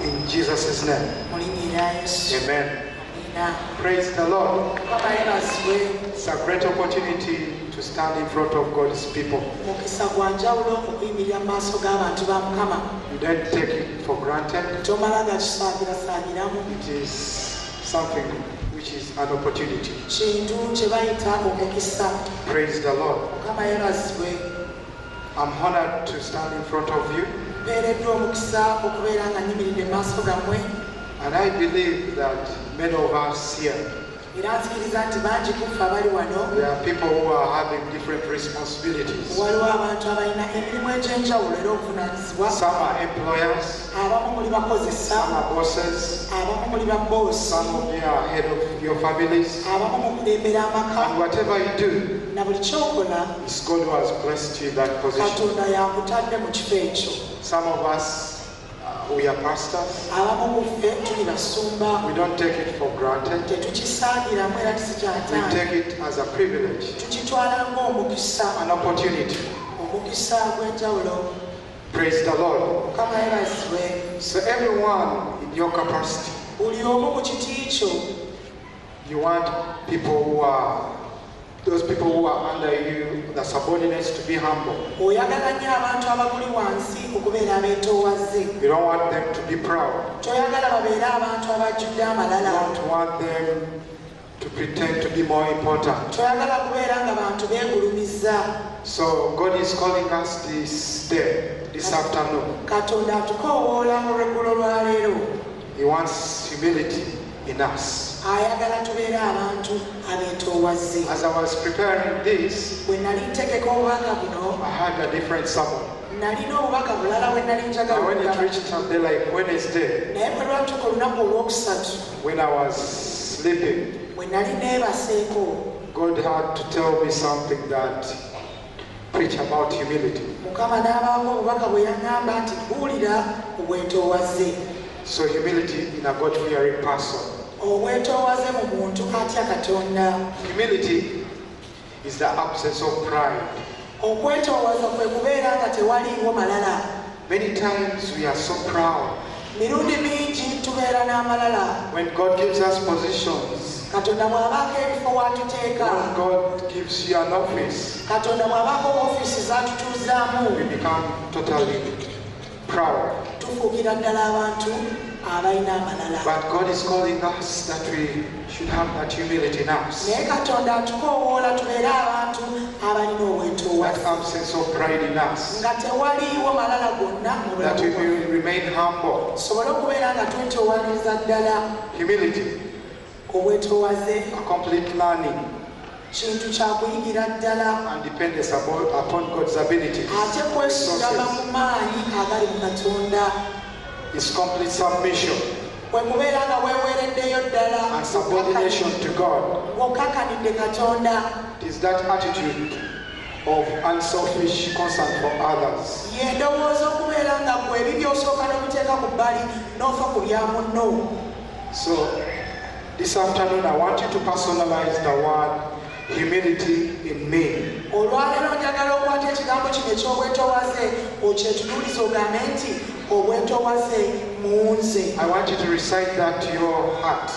In Jesus' name. Amen. Praise the Lord. It's a great opportunity to stand in front of God's people. You don't take it for granted. It is something which is an opportunity. Praise the Lord. I'm honored to stand in front of you. And I believe that many of us here, there are people who are having different responsibilities. Some are employers, some are bosses, some of you are head of your families. And whatever you do, it's God who has blessed you in that position. Some of us, we are pastors. We don't take it for granted. We take it as a privilege, an opportunity. Praise the Lord. So everyone in your capacity, you want people who are, those people who are under you, the subordinates, to be humble. You don't want them to be proud. You don't want them to pretend to be more important. So God is calling us this day, this afternoon. He wants humility in us. As I was preparing this, I had a different sermon. And when it reached a day like Wednesday, when I was sleeping, God had to tell me something that preach about humility. So humility in a God-fearing person. Humility is the absence of pride. Many times we are so proud. When God gives us positions, when God gives you an office, we become totally proud. But God is calling us that we should have that humility in us. That absence of pride in us. That we will remain humble. Humility. A complete learning. And dependence upon God's abilities. It's complete submission and subordination to God. It is that attitude of unselfish concern for others. So this afternoon I want you to personalize the word humility in me. I want you to recite that to your heart.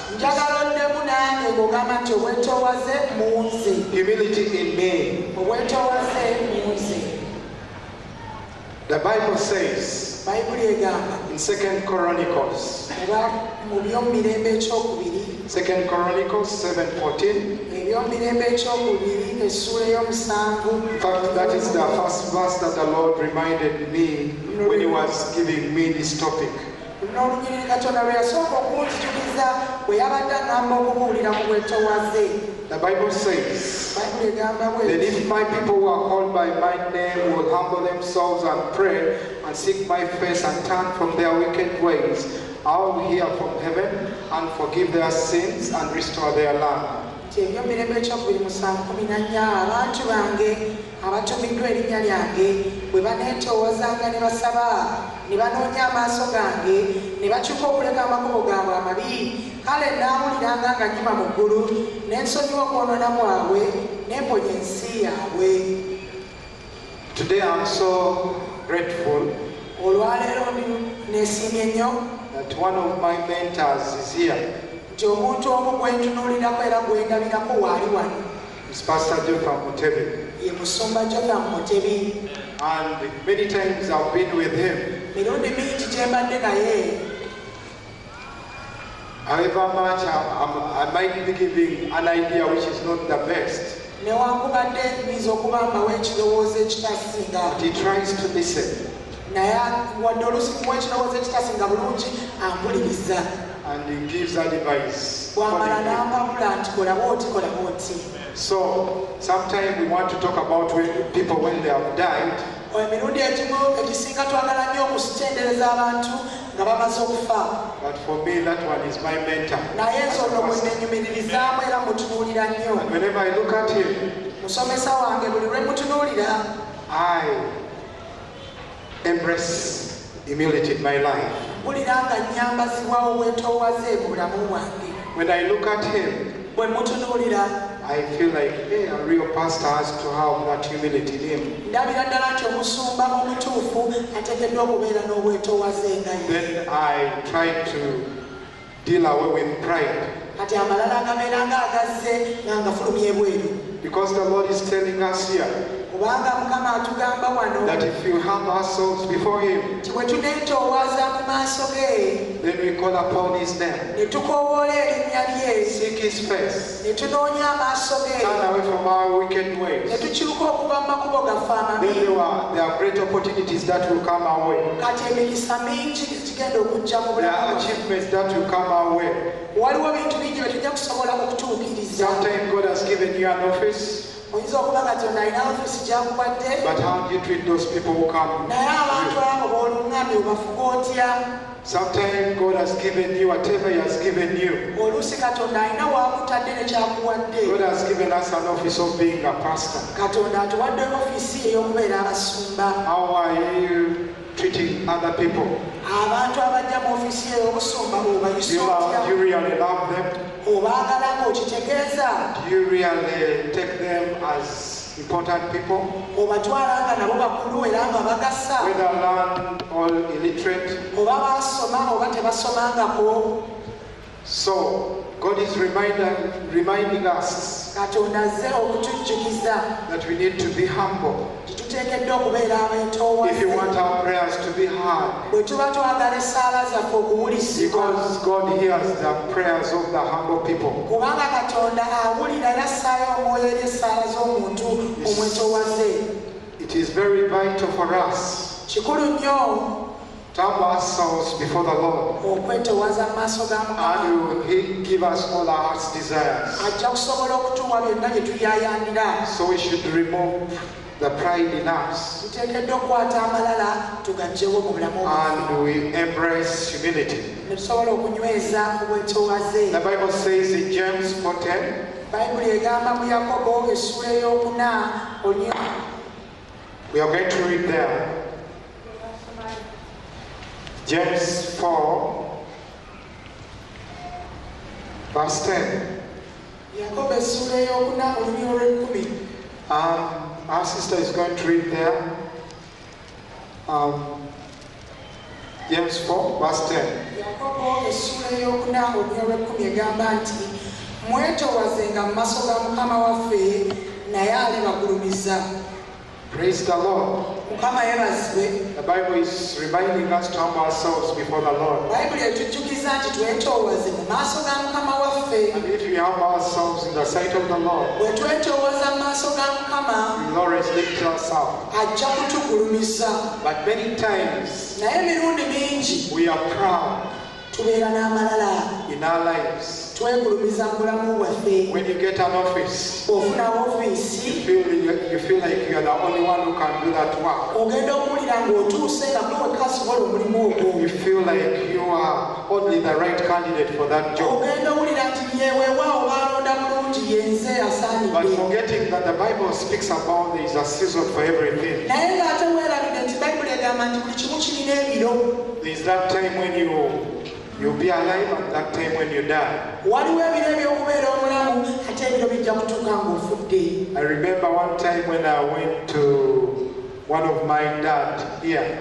Humility in me. The Bible says in 2 Chronicles 7:14. In fact, that is the first verse that the Lord reminded me when He was giving me this topic. The Bible says, "Then if my people who are called by my name will humble themselves and pray and seek my face and turn from their wicked ways, I will hear from heaven and forgive their sins and restore their land." Abantu bange abatumiddwa erinnya lyange bwe baneetoowazanga ne basaba ne banoonya amaaso gange ne bakyuka okuleka amakubo gaabwe amabi, kale nnaawuliranga nga nnyima mu ggulu ne nsonyiwa okwonoona mwabwe ne mponya ensi yaabwe. Today I'm so grateful. Olwaleero neesiimye nnyo that one of my mentors is here. nti omuntu omu gwe ntunuulirako era gwe ndabirako waali wano. It's Pastor Jotham Mutebi. Ye Musumba Jotham Mutebi. And many times I've been with him. Mirundi mingi gye mbadde naye. However much I might be giving an idea which is not the best. Newankubadde nyiza okuba mbawo ekirowoozo ekitasinga. But he tries to listen. Naye wadde oluusi muwa ekirowoozo ekitasinga bulungi ampuliriza. And he gives advice. Bw'amala n'ampapula nti kola bw'oti kola bw'oti. So sometimes we want to talk about people when they have died. Emirundi egimu egisinga twagala nnyo okutendereza abantu nga bamaze okufa. But for me that one is my mentor. Naye nsobola okwenyumiririzaamu era mutunuulira nnyo. And whenever I look at him, musomesa wange buli lwe mutunuulira, I embrace humility in my life. mpulira nga nnyambazibwa obwetoowaze mu bulamu bwange. When I look at him, bwe mutunuulira, I feel like a real pastor has to have that humility in him. ndabira ddala nti omusumba omutuufu ateekeddwa okubeera n'obwetoowaze nga ye. Then I try to deal away with pride. Kati amalala agabeera ng'agazze nga ngafulumye bweru. Because the Lord is telling us here Kubanga Mukama atugamba wano that if you humble ourselves before him, nti bwe tuneetoowaza mu maaso ge, then we call upon his name, ne tukoowoola erinnya lye, seek his face, ne tunoonya amaaso ge, turn away from our wicked ne ways, tukyuka okuva mu makubo gaffe amabi. then there are great opportunities that will come our way. Kati emikisa mingi gigenda okujja mu There bulamu are bwaffe. achievements that will come our way. Waliwo bintu bingi bye tujja kusobola okutuukiriza. Sometimes God has given you an office, Oyinza okuba Katonda alina ofiisi gy'akuwadde, but how do you treat those people who come? naye abantu abo b'oluŋŋamye obafuga otya? Sometimes God has given you whatever he has given you. Oluusi Katonda alina waakutadde ne kyakuwadde. God has given us an office of being a pastor. Katonda atuwadde ofiisi ey'okubeera abasumba. How are you treating other people? Abantu abajja mu ofiisi ey'obusumba obayisa otya? Do you really love them? Obaagala ng'okitegeeza? Do you really take them as important people? Obatwala nga nabo bakulu era nga bagasa? Whether learned or illiterate? Oba basoma oba tebasomangako? So God is reminding us Katonda azze okutujjukiza that we need to be humble. tuteekeddwa okubeera If you want abeetoowaze our prayers to be heard, bwe tuba twagala essaala zaffe okuwulisibwa, because God hears the prayers of the humble people. kubanga Katonda awulira era assaayo omwoyo eri essaala z'omuntu omwetoowaze. It is very vital for us Kikulu nnyo to humble ourselves before the Lord, okwetoowaza mu maaso ga Mukama. and He will give us all our heart's desires. Ajja kusobola okutuwa byonna bye tuyaayaanira. So we should remove the pride in us, Tuteekeddwa okukwata amalala tugaggyewo mu bulamu bwaffe, and we embrace humility. ne tusobola okunyweza obwetoowaze. The Bible says in James 4:10, Bayibuli egamba mu Yakobo essula ey'okuna we are going to read there. James 4, verse 10. Yakobo essula ey'okuna olunyi olw'ekkumi. Our sister is going to read there. James 4, verse 10. Yakobo essula ey'okuna olunyi olw'ekkumi egamba nti mwetoowazenga mu maaso ga Mukama waffe naye alibagulumiza. Praise the Lord. Mukama yeebazibwe. The Bible is reminding us to humble ourselves before the Lord. Bayibuli etujjukiza nti twetoowaze mu maaso ga Mukama waffe. And if we humble ourselves in the sight of the Lord, Bwe twetoowaza mu maaso ga Mukama, He will always lift us up. ajja kutugulumiza. But many times Naye emirundi mingi we are proud tubeera n'amalala, in our lives. twegulumiza mu bulamu bwaffe. When you get an office, Ofuna ofiisi, you feel like you are the only one who can do that work. ogenda okuwulira ng'otuuse nga gwe wekka asobola omulimu ogwo. You feel like you are only the right candidate for that job. Ogenda owulira nti yeewewaawo baalonda bulungi yenze But asaanidde. forgetting that the Bible speaks about there is a season for everything. Naye ng'ate weerabidde nti Bayibuli egamba nti buli kimu kirina ebiro. There is that time when you'll be alive and that time when you die. Waliwo ebiro eby'okubeera omulamu ate ebiro bijja kutuuka ng'ofudde. I remember one time when I went to one of my dad here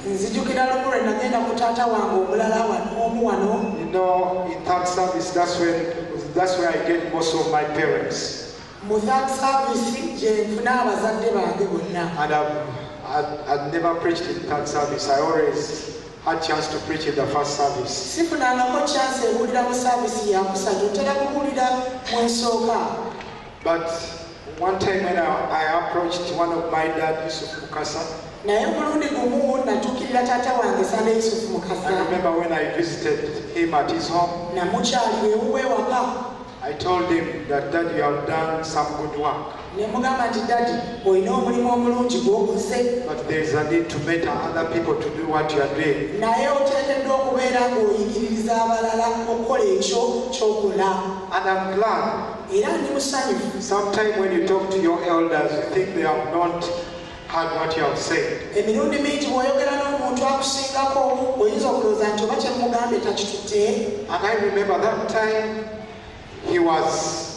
nzijukira lumu lwe nagenda ku taata wange omulala omu wano. You know, in third service, that's where I get most of my parents. Mu third service gye nfuna abazadde bange bonna. And I've never preached in third service. I always had chance to preach in the first service. Sifunangako chance ebuulira mu service ya kusatu, ntera kubuulira mu nsooka. But one time when I approached one of my dad, Yusuf Mukasa, naye omulundi gumu natuukirira taata wange Sande Yusuf Mukasa. I remember when I visited him at his home, namukyalira ewuwe waka. I told him that, Dad, you have done some good work. Ne mugamba nti Daddy, olina omulimu omulungi gw'okoze. But there is a need to mentor other people to do what you are doing. Naye oteekeddwa okubeera ng'oyigiririza abalala okukola ekyo ky'okola. And I'm glad. Era ndi musanyufu. Sometimes when you talk to your elders, you think they have not heard what you have said. Emirundi mingi bw'oyogera n'omuntu akusingako oyinza okulowooza nti oba kye mugambye takitutte. And I remember that time he was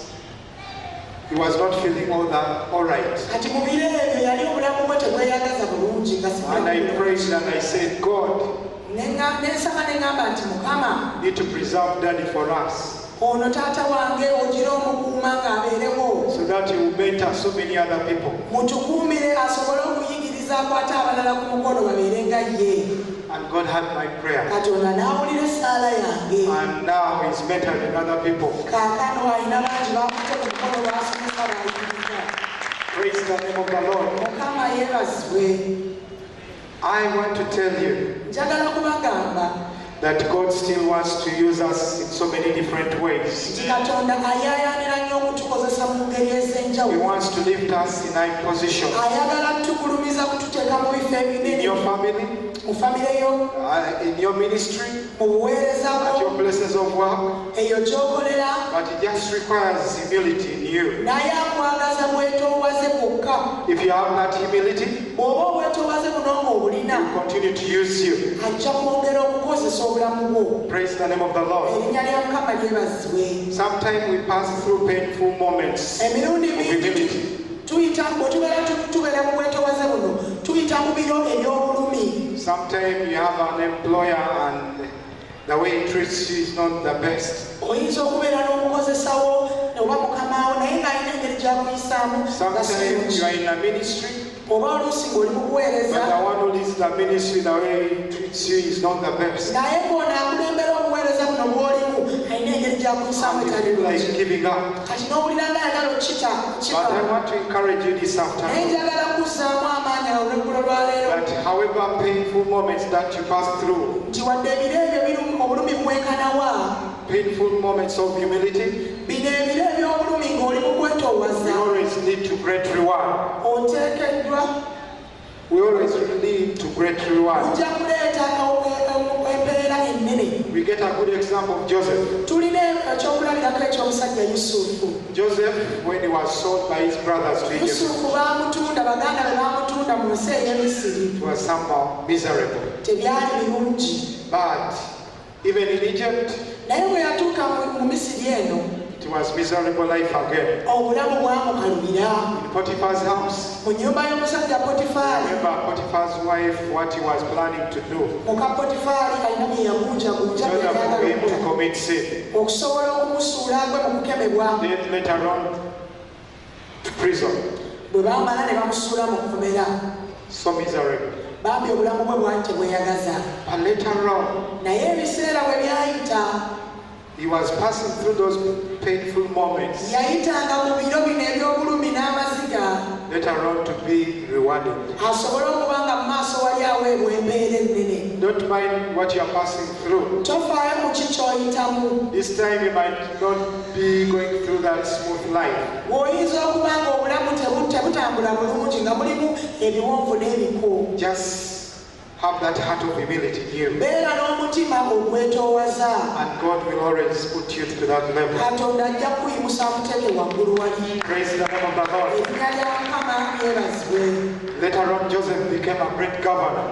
not feeling all right. Kati mu biro ebyo yali obulamu bwe tebweyagaza bulungi nga And I prayed and I said, God, nensaba ne ngamba nti Mukama, need to preserve Daddy for us, ono taata wange ogira omukuuma ng'abeerewo, so that he will mentor so many other people. mutukuumire asobole okuyigiriza akwate abalala ku mukono babeere nga ye. And God heard my prayer. Katonda n'awulira essaala yange. And now he's mentoring other people. Kaakano alina bangi bakutte ku mukono basomesa bayigiriza. Praise the name of the Lord. Mukama yeebazibwe. I want to tell you Njagala kubagamba that God still wants to use us in so many different ways. nti Katonda ayaayaanira nnyo okutukozesa mu ngeri He ez'enjawulo. wants to lift us in high position. Ayagala tukulumiza kututeeka mu bifo In ebinene your family, mu famire yo, in your ministry, mu buweereza at your bwo, places of work. eyo gy'okolera. But it just requires humility in you. Naye akwagaza bwetoowaze bwokka. If you have that humility, Bw'oba obwetoowaze buno ng'obulina, He will continue to use you. ajja kwongera okukozesa obulamu bwo. Praise the name of the Lord. Erinnya lya Mukama lyebazibwe. Sometimes we pass through painful moments of Emirundi mingi humility. tuyita bwe tubeera mu bwetoowaze buno tuyita mu biro eby'obulumi. Sometimes you have an employer and the way he treats you is not the best. Oyinza okubeera n'omukozesawo oba mukamaawo naye ng'alina engeri gy'akuyisaamu. Sometimes you are in a ministry, oba oluusi ng'oli mu but kuweereza the one who leads the ministry, the way he treats you is not the best. naye ng'ono akulembera obuweereza buno bw'olimu alina engeri gy'akuyisaamu And you etali feel bulungi. like giving up. Kati n'owulira ng'ayagala okukita But I want to encourage you this naye afternoon njagala kuzzaamu amaanyi olweggulo lwa leero that however painful moments that you pass through, nti wadde ebiro ebyo birumu obulumi bwenkanawa, painful moments of humility, bino ebiro eby'obulumi ng'oli mu we kwetoowaza always lead to great reward. oteekeddwa We always lead to great reward. ojja kuleeta empeera ennene. We get a good example of Joseph. Tulina ekyokulabirako eky'omusajja Yusufu. Joseph, when he was sold by his brothers to Egypt, Yusufu baamutunda, baganda be baamutunda mu nsi ey'e Misiri. it was somehow miserable. Tebyali birungi. But even in Egypt, Naye bwe yatuuka mu Misiri eno, it was miserable life again. obulamu bwamukalubira. In Potiphar's house, Mu nnyumba y'omusajja Potifaali, remember Potiphar's wife, what he was planning to do, muka Potifaali alina bye yagunjagunja in bye order for him yagala to okukola commit sin. okusobola okumusuula agwe mu kukemebwa. Then later on, to prison. Bwe baamala ne bamusuula mu kkomera, So miserable. bambi obulamu bwe bwali tebweyagaza. But later on, Naye ebiseera bwe byayita, he was passing through those painful moments, yayitanga mu biro bino eby'obulumi n'amaziga later on to be rewarded. asobole okuba nga mu maaso wali aweebwa embeera ennene. Don't mind what you are passing through. Tofaayo ku ki ky'oyitamu. This time you might not be going through that smooth life. Bw'oyinza okuba nga obulamu tebutambula bulungi nga mulimu ebiwonvu n'ebiko. Just have that heart of humility in you. Beera n'omutima ogwetoowaza. And God will always put you to that level. Katonda ajja kuyimusa muteeke waggulu wali. Praise the name of the Lord. Erinnya lya Mukama lyebazibwe. Later on, Joseph became a great governor.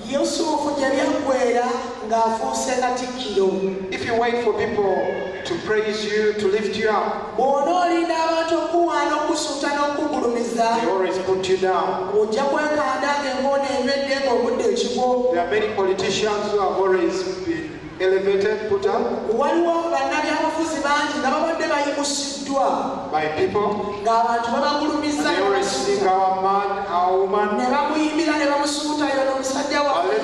Yusufu gye byaggweera ng'afuuse katikkiro. If you wait for people to praise you, to lift you up, Bw'onoolinda abantu okuwaana okusuuta n'okugulumiza, they always put you down. ojja kwekanda ng'engona envedde ng'obudde ekigwo. There are many politicians who have always been elevated, put up Waliwo bannabyabufuzi bangi nga babadde bayimusiddwa by people. ng'abantu babagulumiza They always sing our man, our woman. ne bamuyimbira ne bamusuuta yono omusajja wabode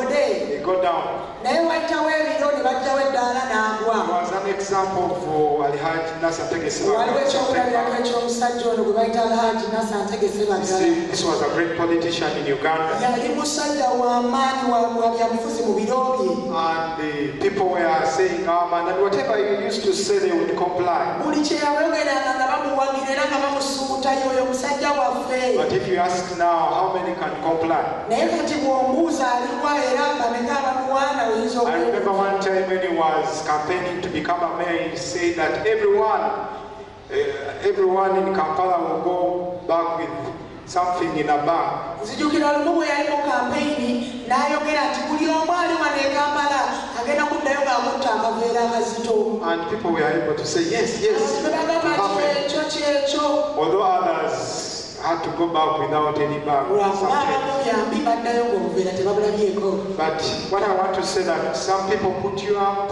They go down. naye wayitawo ebiro ne bajjawo eddaala n'agwa. There was an example for Alhaji Nasser Tegese. Waliwo ekyokulabirako eky'omusajja ono gwe bayita Alhaji Nasser Tegese Bagala. This was a great politician in Uganda. Yali musajja w'amaanyi wa byabufuzi mu biro bye. And the people were saying, man, and whatever you used to say, they would comply. Buli kye yayogeranga nga bamuwagira era nga bamusuuta y'oyo musajja waffe. But if you ask now, how many can comply? Naye kati bw'ombuuza aliwa era bameka abamuwaana oyinza I remember one time when he was campaigning to become a mayor, he said that everyone in Kampala will go back with something in a bag. Nzijukira olumu bwe yali mu kampeyini n'ayogera nti buli omu ali wano e Kampala agenda kuddayo ng'akutta akaveera akazito. And people were able to say, yes, yes. Ne bagamba nti kyekyo. Although others had to go back without any bag. Lwakuba abamu byambi baddayo ng'obuveera tebabulabyeko. But what I want to say that some people put you up,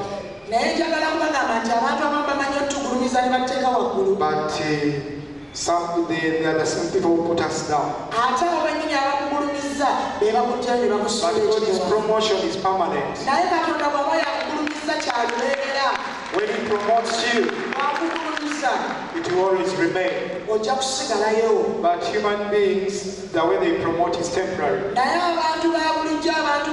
naye njagala kubagamba nti abantu abamu bamanyi otugulumiza ne bateeka waggulu. but there are some people who put us down. Ate abennyini abakugulumiza be bakutyayo ne But bakusuula God's ekigwo. promotion is permanent. Naye Katonda bw'aba yakugulumiza kyalubeerera. When He promotes you, Bw'akugulumiza it will always remain. ojja kusigalayo. But human beings, the way they promote is temporary. Naye abantu ba bulijjo abantu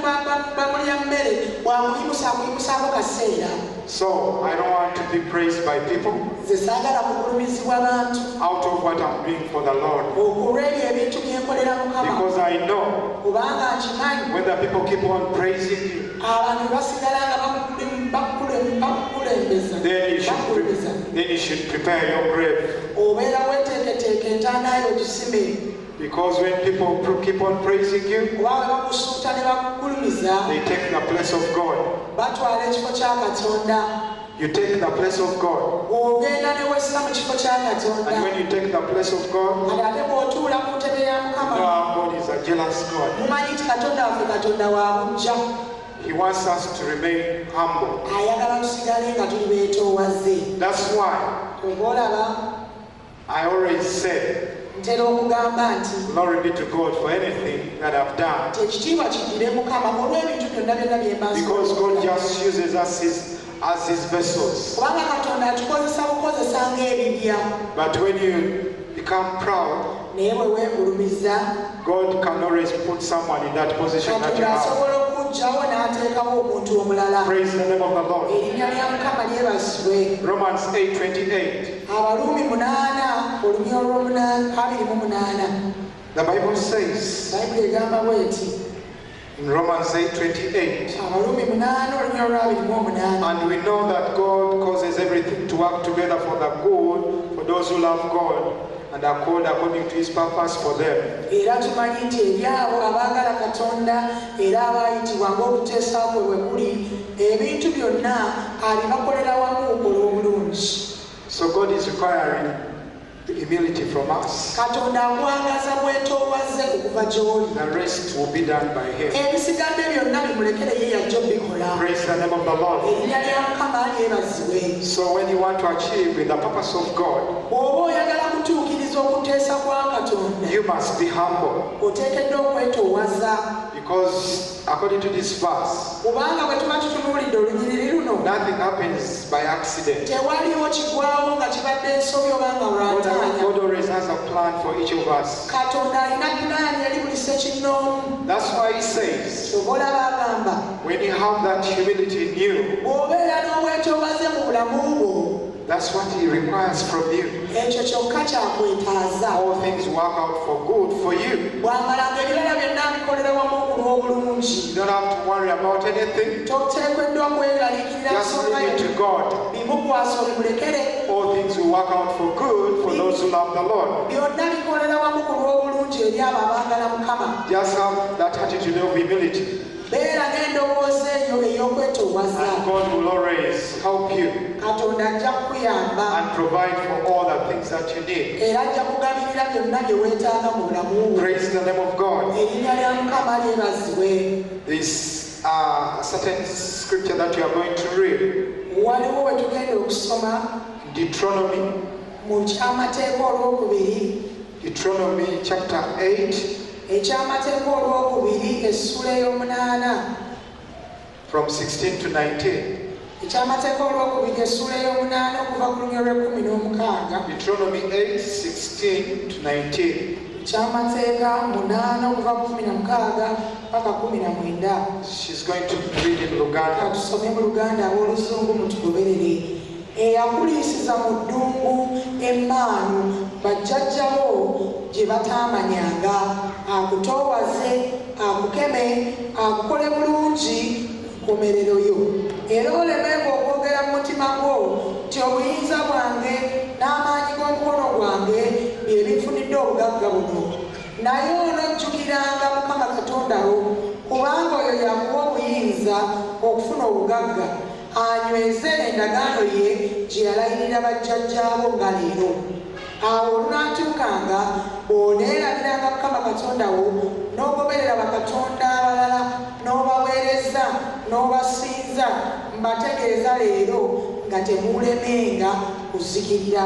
bamulya mmere bwamuyimusaako kaseera. So I don't want to be praised by people Nze saagala kugulumizibwa bantu out of what I'm doing for the Lord. okulw'ebyo ebintu bye nkolera Mukama. Because I know Kubanga nkimanyi when the people keep on praising you, abantu basigala nga bakukulembeza. then you should prepare your grave. Obeera weeteeketeeke entaanayo ogisime. Because when people keep on praising you, Kuba bwe bakusuuta ne bakugulumiza they take the place of God. batwala ekifo kya Katonda. You take the place of God. Ogenda ne wessa mu kifo kya And Katonda. when you take the place of God, Kale ate bw'otuula ku ntebe ya you know Mukama our God is a jealous God. mumanyi nti Katonda waffe Katonda wa bujja. He wants us to remain humble. Ayagala tusigale nga tuli beetoowaze. That's why Oba olaba I always say, ntera okugamba nti glory be to God for anything that I've done. ekitiibwa kiddire Mukama olw'ebintu byonna byonna bye mbaza. Because God just uses us as His vessels. Kubanga Katonda atukozesa bukozesa ng'ebibya. But when you become proud, naye bwe weegulumiza God can always put someone in that position that you Katonda have. asobola okugyawo n'ateekawo omuntu omulala. Praise the name of the Lord. Erinnya lya Mukama lyebazibwe. Romans 8:28. Abaluumi 8 olumi olw'omunana. The Bible says Bayibuli egamba bw'eti. in Romans 8:28, Abaluumi 8 olumi olw'abiri. and we know that God causes everything to work together for the good for those who love God and are called according to His purpose for them. Era tumanyi nti eri abo abaagala Katonda era abaayitibwa ng'okuteesa kwe bwe kuli ebintu byonna abibakolera wamu olw'obulungi. So God is requiring humility from us. Katonda akwagaza bwetoowaze okuva gy'oli. The rest will be done by Him. Ebisigadde byonna bimulekere ye yajja obikola. Praise the name of the Lord. Erinnya lya Mukama lyebazibwe. So when you want to achieve with the purpose of God, Bw'oba oyagala kutuukiriza okuteesa kwa Katonda you must be humble. oteekeddwa okwetoowaza. Because according to this verse, Kubanga bwe tuba tutunuulidde olunyiriri luno nothing happens by accident. tewaliwo kigwawo nga kibadde ensobi oba nga lwataanya. God always has a plan for each of us. Katonda alina pulaani eri buli ssekinnoomu. That's why He says, Kyova olaba agamba when you have that humility in you, bw'obeera n'obwetoowaze mu bulamu bwo that's what He requires from you. ekyo kyokka kyakwetaaza. All things work out for good for you. Bw'amalanga ebirala byonna bikolera wamu okulw'obulungi. You don't have to worry about anything. Toteekeddwa kwegaliikirira Just leave it to God. bimukwasa obimulekere. All things will work out for good for those who love the Lord. Byonna bikolera wamu ku lw'obulungi eri abo abaagala Mukama. Just have that attitude of humility. Beera n'endowooza eyo ey'okwetoowaza bw'oneetoowaza And God will always help you katonda ajja kukuyamba and provide for all the things that you need. era ajja kugabirira byonna bye weetaaga mu bulamu bwo. Praise the name of God. Erinnya lya Mukama lyebazibwe. This certain scripture that you are going to read, Waliwo we tugenda okusoma Deuteronomy, mu kyamateeka olwokubiri, Deuteronomy chapter 8, ekyamateeka olwokubiri essula ey'omunaana, from 16 to 19. ekyamateeka olwokubiri essula ey'omunaana okuva ku lunya lw'16. Deuteronomy 8, 16 to 19. Ekyamateeka 8 okuva ku 16 paka 19. She's going to read in Luganda. Tusome mu Luganda ab'Oluzungu mutugoberere. Eyakuliisiza mu ddungu emmaanu bajjajjabo gye bataamanyanga, akutoowaze, akukeme, akukole bulungi nkomerero yo, era olemenga okwogera mu mutima gwo nti obuyinza bwange n'amaanyi g'omukono gwange bye binfunidde obugagga buno. Naye onojjukiranga Mukama Katonda wo, kubanga oyo yakuwa obuyinza okufuna obugagga, anyweze endagaano ye gye yalayirira bajjajjaabo nga leero. Awo olunaatuukanga bw'oneerabiranga Mukama Katonda wo n'ogoberera bakatonda abalala n'obaweereza n'obasinza, mbategeeza leero nga temuulemenga kuzikirira.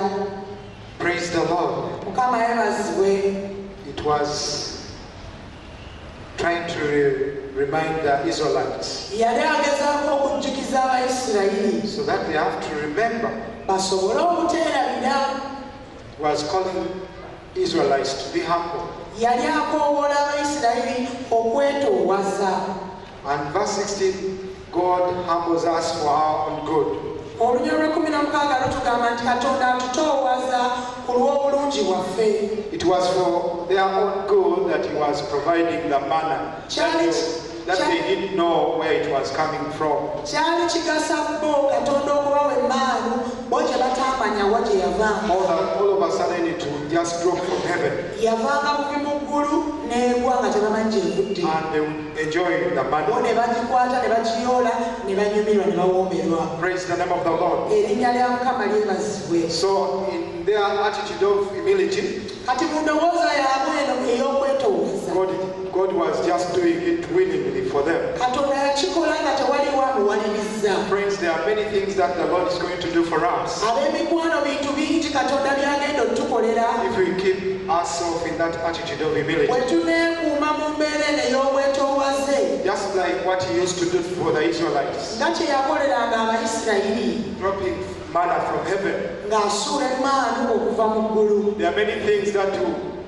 Praise the Lord. Mukama yeebazibwe. It was trying to remind the Israelites Yali agezaako okujjukiza Abayisirayiri so that they have to remember. basobole obuteerabira. Was calling Israelites to be humble. Yali akoowoola Abayisirayiri okwetoowaza. And verse 16, God humbles us for our own good. Olunya lw'16 lutugamba nti Katonda atutoowaza ku lw'obulungi bwaffe. It was for their own good that He was providing the manna that they didn't know where it was coming from. Kyali kigasa bo Katonda okubawa emmaanu bo gye bataamanya wa gye yavanga. All of a sudden it would just drop from heaven. Yavanga buvi mu ggulu n'egwa nga tebamanyi gye evudde. And they would enjoy the Bo manna. ne bagikwata ne bagiyoola ne banyumirwa ne bawoomerwa. Praise the name of the Lord. Erinnya lya Mukama lyebazibwe. So in their attitude of humility, Kati mu ndowooza yaabwe eno ey'okwetoowaza, God was just doing it willingly for them. Katonda yakikola nga tewaliwo amuwalirizza. Friends, there are many things that the Lord is going to do for us Ab'emikwano bintu bingi Katonda byagenda otukolera if we keep ourselves in that attitude of humility. bwe tuneekuuma mu mbeera eno ey'obwetoowaze, Just like what He used to do for the Israelites, nga kye yakoleranga Abayisirayiri dropping manna from heaven. ng'asuula emmaanu okuva mu ggulu. There are many things that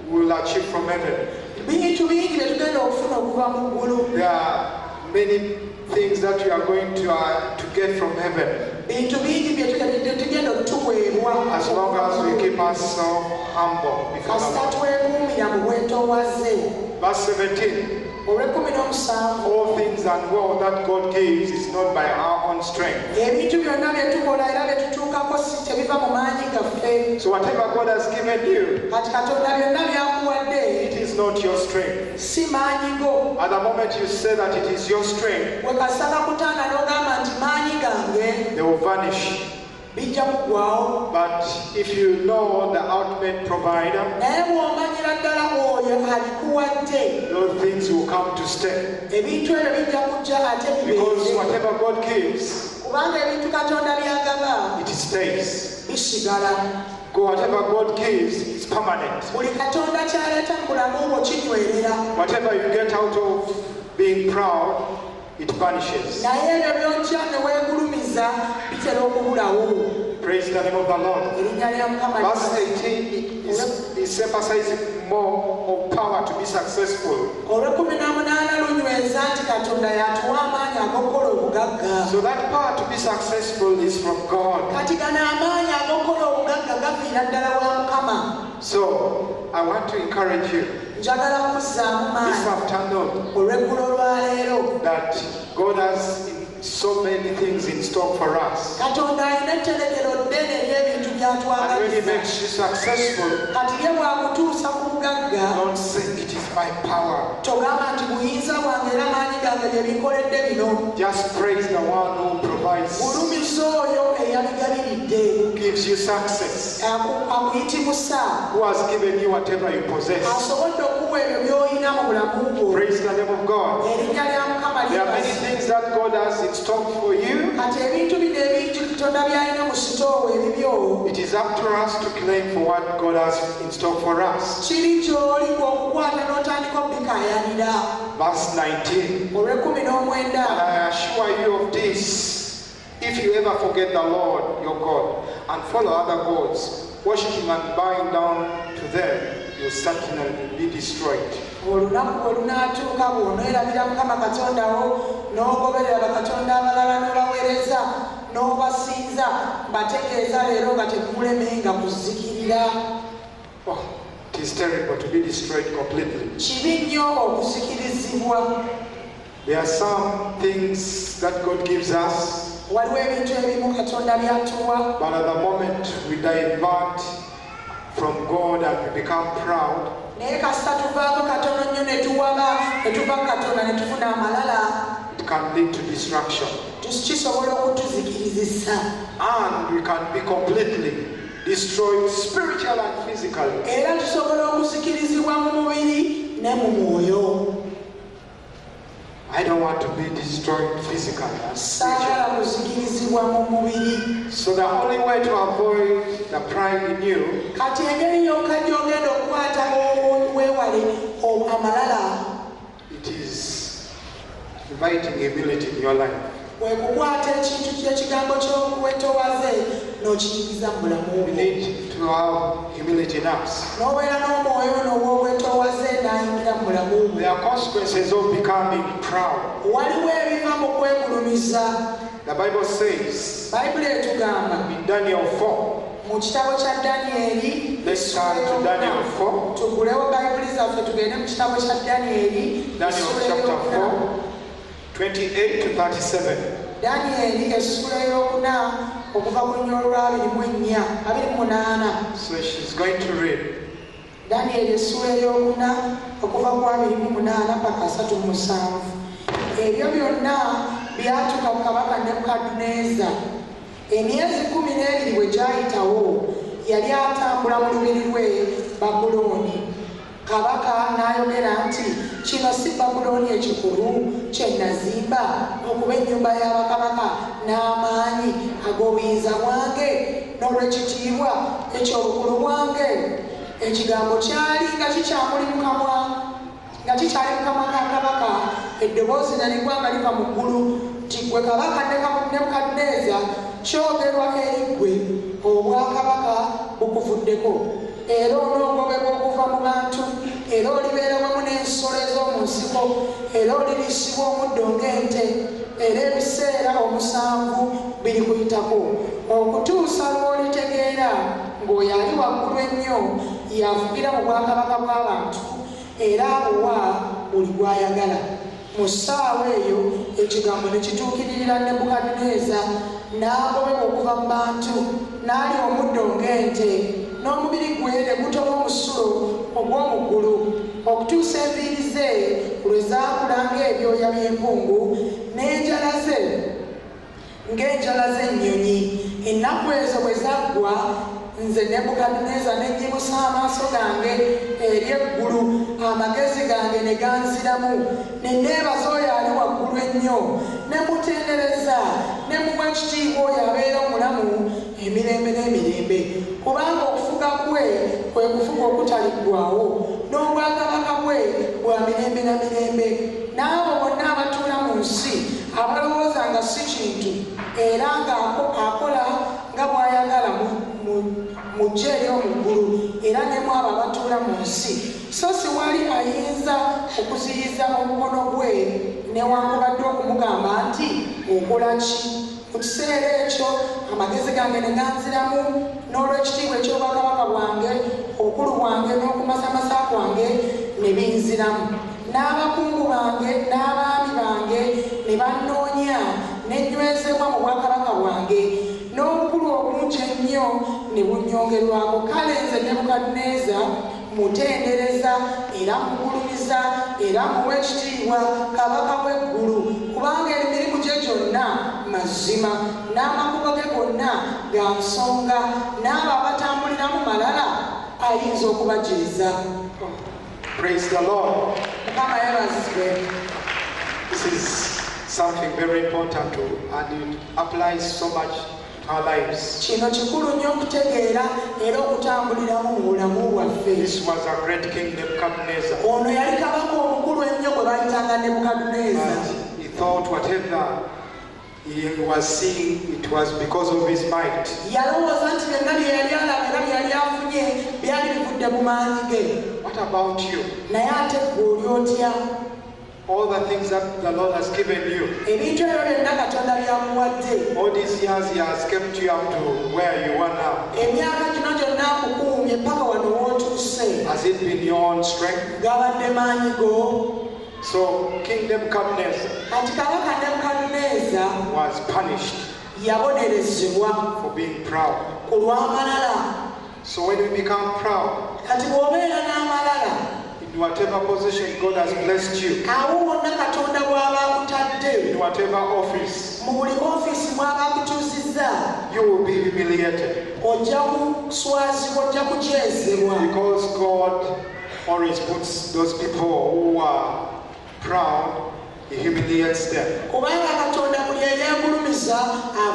we will achieve from heaven. Bintu bingi bye tugenda okufuna okuva mu ggulu. There are many things that you are going to get from heaven, Bintu bingi bye tugenda otuweebwa as long as we keep ourselves humble because kasita of twekuumira mu bwetoowaze. verse 17. Olw'ekumi All things and well that God gives is not by our own strength. ebintu byonna bye tukola era bye tutuukako si tebiva mu maanyi gaffe. So whatever God has given you, Kati Katonda byonna by'akuwadde it is not your strength. si maanyi go. At the moment you say that it is your strength, Bwe kasaka kutanga n'ogamba nti maanyi gange, they will vanish. bijja kuggwawo. But if you know the ultimate provider, Naye bw'omanyira ddala oyo alikuwadde, those things will come to stay. ebintu ebyo bijja kujja ate Because bibeere. whatever God gives, Kubanga ebintu Katonda by'agaba it stays. bisigala. Whatever God gives is permanent. Buli Katonda ky'aleeta mu bulamu bwo kinywerera. Whatever you get out of being proud, it vanishes. Naye ebyo by'otya ne weegulumiza bitera okubulawo. Praise the name of the Lord. Erinnya lya Mukama Verse 18 is emphasizing more of power to be successful. Olw'ekumi-na-munaana lunyweza nti Katonda yatuwa amaanyi ag'okukola obugagga. So that power to be successful is from God. Kati gano amaanyi ag'okukola obugagga gaviira ddala wa Mukama. So I want to encourage you Njagala kuzzaamu this maanyi afternoon olw'eggulo lwa leero. that God has so many things in store for us. Katonda alina etterekero ddene ery'ebintu And when He by'atwagaliza. makes you successful, Kati ye bw'akutuusa ku bugagga, don't say it is my power. Togamba nti buyinza bwange era maanyi gange bye binkoledde bino. Just praise the one who provides, Gulumiza oyo eyabigabiridde. who gives you success, Akuyitimusa. who has given you whatever you possess. Asobodde okuwa ebyo by'olina mu bulamu bwo. Praise the name of God. Erinnya lya Mukama There are many libase. things that God has in stock for you. Kati ebintu bino ebingi Katonda by'alina mu sitoowa ebibyo. It is up to us to claim for what God has in stock for us. Kiri ky'oli okukwata n'otandika obikaayanira. Verse 19. Olw'ekumi-n'omwenda. And I assure you of this, if you ever forget the Lord your God and follow other gods, worshiping and bowing down to them, you'll certainly be destroyed. Olunaku bwe lunaatuuka bw'onoerabira Mukama Katonda wo n'ogoberera bakatonda abalala n'obaweereza n'obasinza, mbategeeza leero nga tekulemenga kuzikirira. Oh, it is terrible to be destroyed completely. Kibi nnyo okuzikirizibwa. There are some things that God gives us, Waliwo ebintu ebimu Katonda by'atuwa, but at the moment we divert from God and we become proud, naye kasita tuvaako katono nnyo ne tuwaba ne tuva Katonda ne tufuna amalala, it can lead to destruction. kisobola okutuzikirizisa. And we can be completely destroyed spiritually and physically. Era tusobola okuzikirizibwa mu mubiri ne mu mwoyo. I don't want to be destroyed physically and Saagala spiritually. kuzikirizibwa mu mubiri. So the only way to avoid the pride in you Kati engeri yokka gy'ogenda okukwata weewale amalala, it is inviting humility in your life. kwe kukwata ekintu ky'ekigambo ky'okwetoowaze n'okiyingiza mu bulamu We bwo. need to have humility in us. N'obeera n'omwoyo n'ow'obwetoowaze n'ayingira mu bulamu bwo. There are consequences of becoming proud. Waliwo ebiva mu kwegulumiza. The Bible says Bayibuli etugamba in Daniel 4, mu kitabo kya Danyeri, let's turn to Daniel 4, tugulewo Bayibuli zaffe tugende mu kitabo kya Danyeri, Daniel chapter 4, 28 to 37. Danyeri essula ey'okuna okuva ku nnya olwa 28. So she's going to read. Danyeri essula ey'okuna okuva ku 28 paka 37. Ebyo byonna byatuuka ku kabaka Nebukadduneeza. Emyezi 12 bwe gyayitawo, yali atambula mu lubiri lwe Babulooni. Kabaka n'ayogera nti, kino si Babulooni ekikulu kye nazimba okuba ennyumba y'abakabaka n'amaanyi ag'obuyinza bwange n'olw'ekitiibwa eky'obukulu bwange. Ekigambo kyali nga kikyali mu kamwa ka kabaka, eddoboozi ne ligwa nga liva mu ggulu nti, ggwe kabaka Nebukadduneeza, kyogerwa eri ggwe, obwakabaka bukuvuddeko, era onoogobebwa okuva mu bantu, era olibeera wamu n'ensolo ez'omu nsiko, era olirisibwa omuddo ng'ente, era ebiseera 7 birikuyitako, okutuusa lw'olitegeera ng'oyo ali waggulu ennyo yavugira mu bwakabaka bw'abantu, era abuwa buli gw'ayagala. Mu ssaawa eyo ekigambo ne kituukiririra Nebukadduneeza, n'agobebwa okuva mu bantu, n'alya omuddo ng'ente, n'omubiri gwe ne gutoba omusulo ogw'omu ggulu, okutuusa enviiri ze lwe zaakula ng'ebyoya by'empungu, n'enjala ze ng'enjala z'ennyonyi. Ennaku ezo bwe zaggwa, nze Nebukadduneeza ne nnyimusa amaaso gange eri eggulu, amagezi gange ne ganziramu, ne neebaza oyo ali waggulu ennyo, ne mutendereza, ne muwa ekitiibwa oyo abeera omulamu emirembe n'emirembe, kubanga okufuga kwe kwe kufuga okutaliggwaawo, n'obwakabaka bwe bwa mirembe na mirembe. N'abo bonna abatuula mu nsi abalowooza nga si kintu, era ng'akola nga bw'ayagala mu ggye ery'omu ggulu, era ne mu abo abatuula mu nsi. So si wali ayinza okuziyiza omukono gwe newankubadde okumugamba nti okola ki. Mu kiseera ekyo amagezi gange ne ganziramu, n'olw'ekitiibwa eky'obwakabaka bwange, obukulu bwange n'okumasamasa kwange ne binziramu. N'abakungu bange n'abaami bange ne bannoonya ne nywezebwa mu bwakabaka bwange, n'obukulu obungi ennyo ne bunnyongerwako. Kale nze Nebukadduneeza mutendereza era mugulumiza era muwa ekitiibwa kabaka w'eggulu kubanga emirimu gye gyonna mazima n'amakubo ge gonna ga nsonga n'abo abatambuliramu malala ayinza okubajiriza. Praise the Lord. Mukama yeebazibwe. This is something very important and it applies so much to our lives. Kino kikulu nnyo okutegeera era okutambuliramu mu bulamu bwaffe. This was a great king Nebuchadnezzar. Ono yali kabaka omukulu ennyo gwe bayitanga Nebukadduneeza. He thought whatever he was seeing, it was because of his might. Yalowooza nti byonna bye yali alaba era bye yali afunye byali bivudde mu maanyi ge. What about you? Naye ate ggwe oli otya? All the things that the Lord has given you, Ebintu ebyo byonna Katonda byamuwadde. all these years he has kept you up to where you are now. Emyaka gino gyonna akukuumye paka wano w'otuuse. Has it been your own strength? Gabadde maanyi go. So King Nebuchadnezzar Kati kabaka Nebukadduneeza was punished yabonerezebwa for being proud. ku lw'amalala. So when we become proud, Kati bw'obeera n'amalala, in whatever position God has blessed you, awo wonna Katonda bw'aba akutadde, in whatever office, mu buli ofiisi mw'aba akutuuzizza, you will be humiliated. ojja kuswazibwa, ojja kukyezebwa. Because God always puts those people who are proud, He humiliates them. Kubanga Katonda buli eyeegulumiza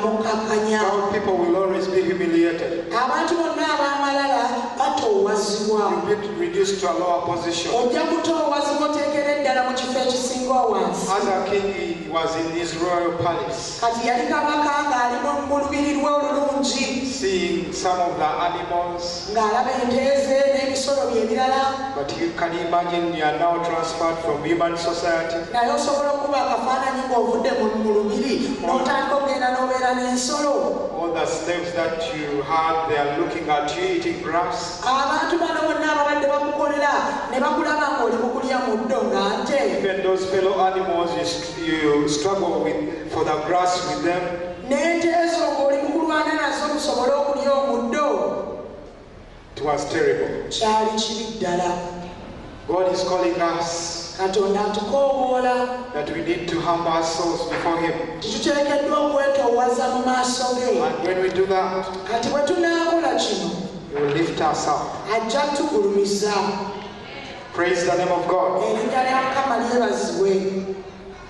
amukakkanya. Proud people will always be humiliated. Abantu bonna ab'amalala batoowazibwa. You'll be reduced to a lower position. Ojja kutoowazibwa oteekera eddala mu kifo ekisinga wansi. As a king, he was in his royal palace, Kati yali kabaka ng'ali mu lubiri lwe olulungi, seeing some of the animals. ng'alaba ente ze n'ebisolo bye ebirala. But you can imagine you are now transferred from human society Naye osobola okuba akafaananyi ng'ovudde mu lubiri n'otandika okugenda n'obeera n'ensolo. all the slaves that you had, they are looking at you eating grass. Abantu bano bonna ababadde bakukolera ne bakulaba ng'oli mu kulya muddo nga nte. Even those fellow animals, you struggle for the grass with them. N'ente ezo ng'oli mu kulwana nazo musobole okulya omuddo. It was terrible. Kyali kibi ddala. God is calling us Katonda atukoowoola that we need to humble ourselves before Him. tituteekeddwa okwetoowaza mu maaso ge. And when we do that, Kati bwe tunaakola kino He will lift us up. ajja kutugulumiza. Praise the name of God. Erinnya lya Mukama lyebazibwe.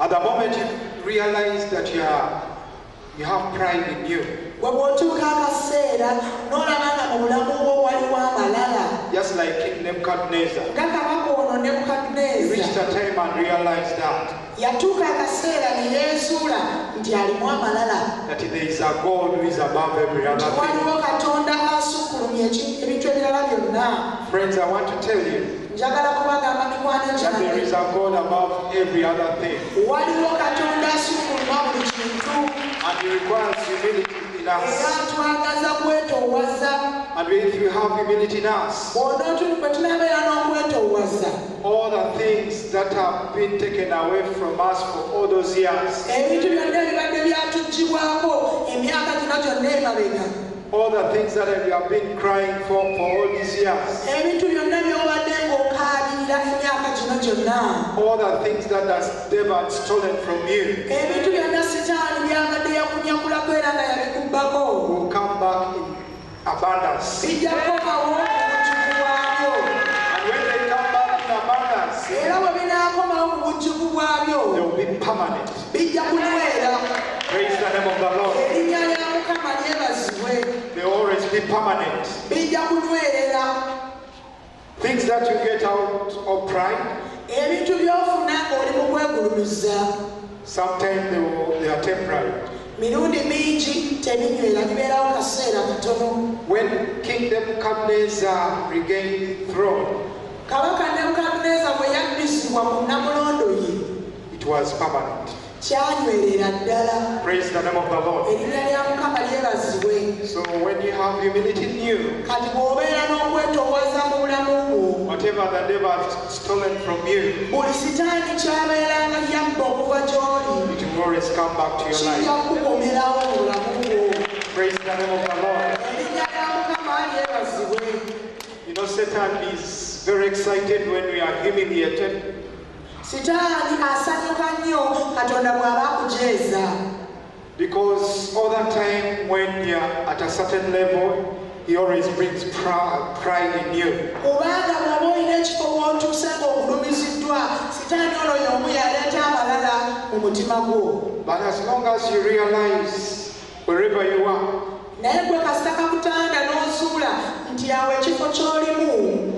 At the moment you realize that you have pride in you, Bwe bw'otuuka akaseera n'olaba nga mu bulamu bwo waliwo amalala. just like King Nebuchadnezzar, Nga kabaka ono he Nebukadduneeza reached a time and realized that yatuuka akaseera ne yeezuula nti alimu amalala. there is a God who is above every other thing. Waliwo Katonda asukkulumya ebintu ebirala byonna. Friends, I want to tell you Njagala kubagamba mikwano that there gyange. is a God above every other thing, Waliwo Katonda asukkuluma buli kintu. and He requires humility in Era us. twagaza kwetoowaza. And if you have humility in us, Bwe tunabeera n'okwetoowaza, all the things that have been taken away from us for all those years, ebintu byonna ebibadde byatuggibwako emyaka gino gyonna emabega, all the things that we have been crying for all these years, ebintu byonna by'obadde ng'okaalirira emyaka gino gyonna, all the things that the devil had stolen from you, ebintu byonna Sitaani byabadde yakunyakulako era nga yabikubbako, will come back in abundance. bijja kukomawo mu bujjuvu bwabyo. And when they come back in abundance, Era bwe binaakomawo mu bujjuvu they bwabyo, will be permanent. bijja kunywera. Praise the name of the Lord. Erinnya lya Mukama lyebazibwe. They will always be permanent. Bijja kunywerera. Things that you get out of pride, Ebintu by'ofuna ng'oli mu kwegulumiza, sometimes they are temporary. mirundi mingi tebinywera, bibeerawo kaseera katono. When King Nebuchadnezzar regained the throne, Kabaka Nebukadduneeza bwe yaddizibwa mu nnamulondo ye, it was permanent. kyanywerera ddala. Praise the name of the Lord. Erinnya lya Mukama lyebazibwe. So when you have humility in you, Kati bw'obeera n'okwetoowaza mu bulamu bwo, whatever the devil has stolen from you, buli Sitaani ky'abeeranga yabba okuva gy'oli, it will always come back to your kijja life. kukomerawo mu bulamu bwo. Praise the name of the Lord. Erinnya lya Mukama lyebazibwe. You know, Satan is very excited when we are humiliated. Sitaani asanyuka nnyo Katonda bw'aba akujeeza. Because all that time when you're at a certain level, He always brings pride in you. Kubanga bw'oba olina ekifo w'otuuse ng'ogulumiziddwa, Sitaani ono y'omu yaleeta abalala mu mutima gwo. But as long as you realize wherever you are, naye gwe kasita kakutanda n'ozuula nti awo ekifo ky'olimu,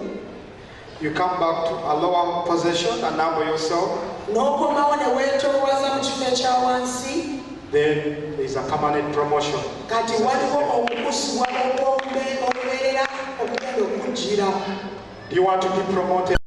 you come back to a lower position and humble yourself, n'okomawo ne weetoowaza mu kifo ekya wansi, then there is a permanent promotion. kati waliwo okukusibwa okubeerera okugenda okujjira. Do you want to be promoted?